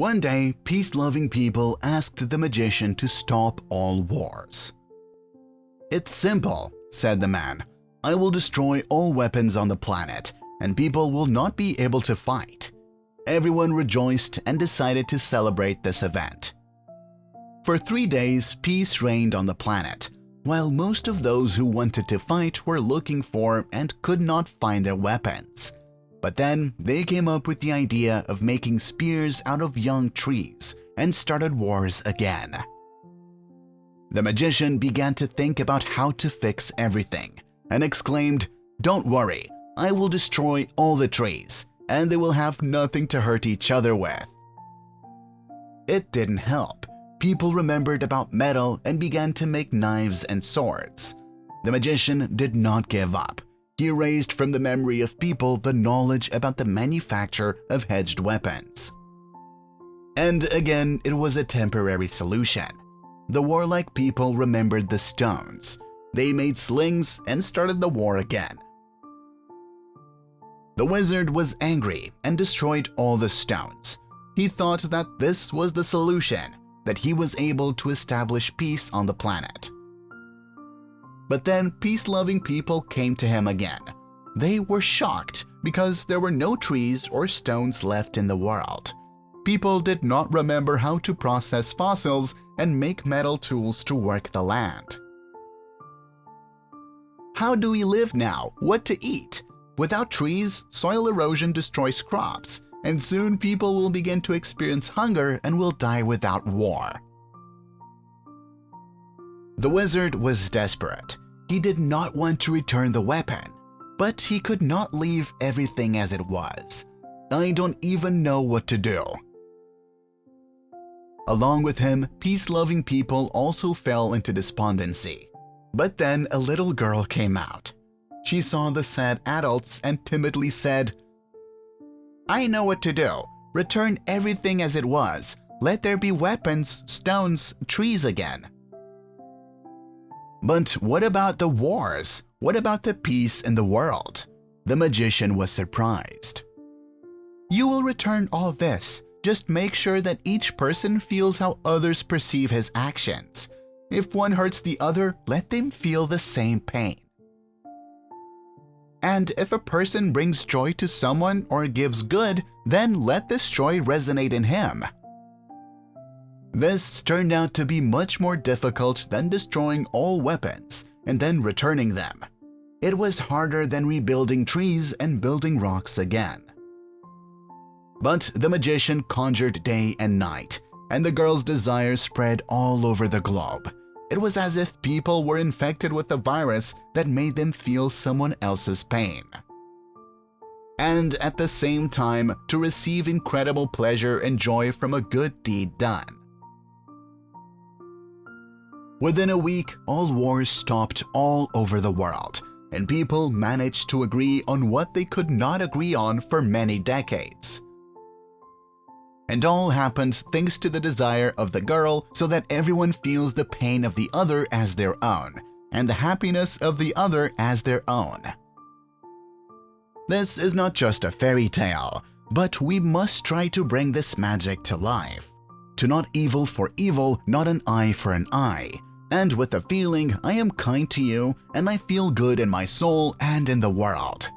One day, peace-loving people asked the magician to stop all wars. "It's simple," said the man. "I will destroy all weapons on the planet, and people will not be able to fight." Everyone rejoiced and decided to celebrate this event. For 3 days, peace reigned on the planet, while most of those who wanted to fight were looking for and could not find their weapons. But then they came up with the idea of making spears out of young trees and started wars again. The magician began to think about how to fix everything and exclaimed, "Don't worry, I will destroy all the trees, and they will have nothing to hurt each other with." It didn't help. People remembered about metal and began to make knives and swords. The magician did not give up. He erased from the memory of people the knowledge about the manufacture of hedged weapons. And again, it was a temporary solution. The warlike people remembered the stones. They made slings and started the war again. The wizard was angry and destroyed all the stones. He thought that this was the solution, that he was able to establish peace on the planet. But then peace-loving people came to him again. They were shocked because there were no trees or stones left in the world. People did not remember how to process fossils and make metal tools to work the land. How do we live now? What to eat? Without trees, soil erosion destroys crops, and soon people will begin to experience hunger and will die without war. The wizard was desperate. He did not want to return the weapon, but he could not leave everything as it was. "I don't even know what to do." Along with him, peace-loving people also fell into despondency. But then a little girl came out. She saw the sad adults and timidly said, "I know what to do. Return everything as it was. Let there be weapons, stones, trees again." But what about the wars? What about the peace in the world? The magician was surprised. "You will return all this. Just make sure that each person feels how others perceive his actions. If one hurts the other, let them feel the same pain. And if a person brings joy to someone or gives good, then let this joy resonate in him." This turned out to be much more difficult than destroying all weapons and then returning them. It was harder than rebuilding trees and building rocks again. But the magician conjured day and night, and the girl's desire spread all over the globe. It was as if people were infected with a virus that made them feel someone else's pain. And at the same time, to receive incredible pleasure and joy from a good deed done. Within a week, all wars stopped all over the world, and people managed to agree on what they could not agree on for many decades. And all happened thanks to the desire of the girl, so that everyone feels the pain of the other as their own, and the happiness of the other as their own. This is not just a fairy tale, but we must try to bring this magic to life. To not evil for evil, not an eye for an eye. And with the feeling, I am kind to you, and I feel good in my soul and in the world.